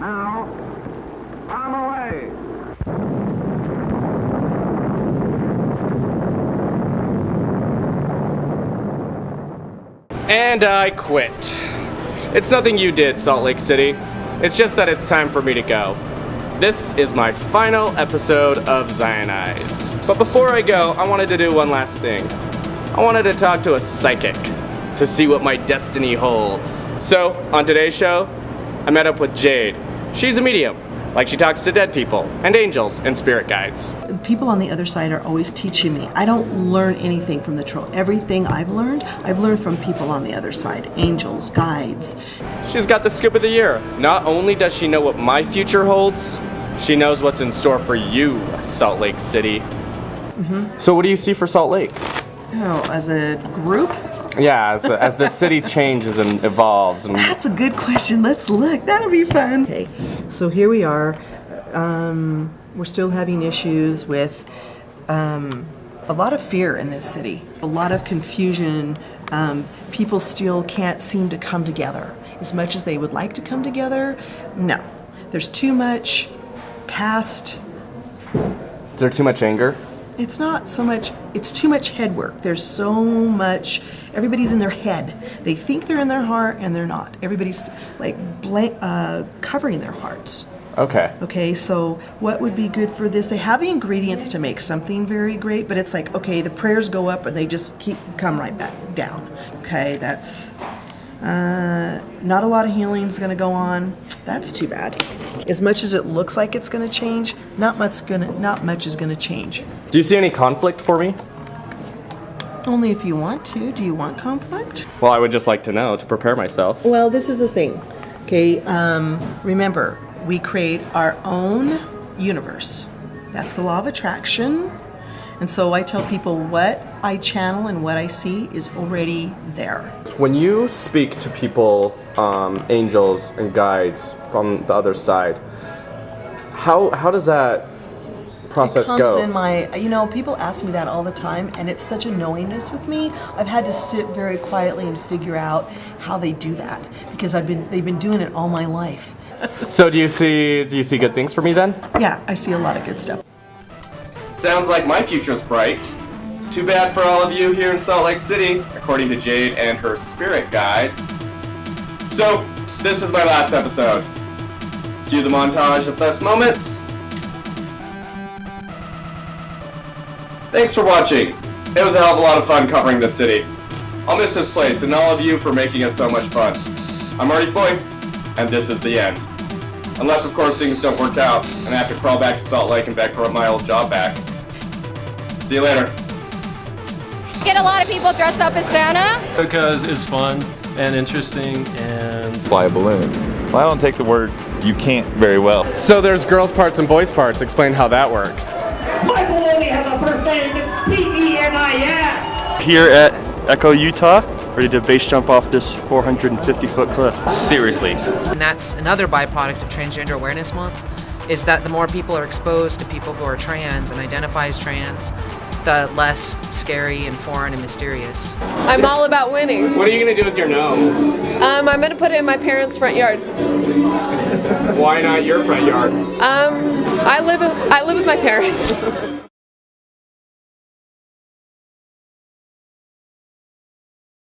Now, I'm away. And I quit. It's nothing you did, Salt Lake City. It's just that it's time for me to go. This is my final episode of Zionized. But before I go, I wanted to do one last thing. I wanted to talk to a psychic to see what my destiny holds. So, on today's show, I met up with Jade. She's a medium. Like, she talks to dead people, and angels, and spirit guides. People on the other side are always teaching me. I don't learn anything from the troll. Everything I've learned from people on the other side. Angels, guides. She's got the scoop of the year. Not only does she know what my future holds, she knows what's in store for you, Salt Lake City. So what do you see for Salt Lake? Oh, as a group? Yeah, as the city changes and evolves. And that's a good question. Let's look. That'll be fun. Okay, so here we are. We're still having issues with a lot of fear in this city. A lot of confusion. People still can't seem to come together as much as they would like to come together. No, there's too much past. Is there too much anger? It's not so much, it's too much head work. There's so much, everybody's in their head. They think they're in their heart and they're not. Everybody's like covering their hearts. Okay. Okay, so what would be good for this? They have the ingredients to make something very great, but it's like, okay, the prayers go up and they just come right back down. Okay, that's not a lot of healing is going to go on. That's too bad. As much as it looks like it's going to change, not much is going to change. Do you see any conflict for me? Only if you want to. Do you want conflict? Well, I would just like to know to prepare myself. Well, this is the thing. Okay, remember, we create our own universe. That's the law of attraction. And so I tell people what I channel and what I see is already there. When you speak to people, angels and guides from the other side, how does that process go? It comes in my, people ask me that all the time, and it's such a knowingness with me. I've had to sit very quietly and figure out how they do that because they've been doing it all my life. So do you see good things for me then? Yeah, I see a lot of good stuff. Sounds like my future's bright. Too bad for all of you here in Salt Lake City, according to Jade and her spirit guides. So, this is my last episode. Cue the montage of best moments. Thanks for watching. It was a hell of a lot of fun covering this city. I'll miss this place and all of you for making it so much fun. I'm Marty Foy, and this is the end. Unless, of course, things don't work out, and I have to crawl back to Salt Lake and beg for my old job back. See you later. Get a lot of people dressed up as Santa. Because it's fun and interesting and... Fly a balloon. Well, I don't take the word you can't very well. So there's girls' parts and boys' parts. Explain how that works. My baloney has a first name. It's P-E-N-I-S. Here at Echo, Utah, ready to base jump off this 450-foot cliff. Seriously. And that's another byproduct of Transgender Awareness Month, is that the more people are exposed to people who are trans and identify as trans, the less scary and foreign and mysterious. I'm all about winning. What are you going to do with your gnome? I'm going to put it in my parents' front yard. Why not your front yard? I live with my parents.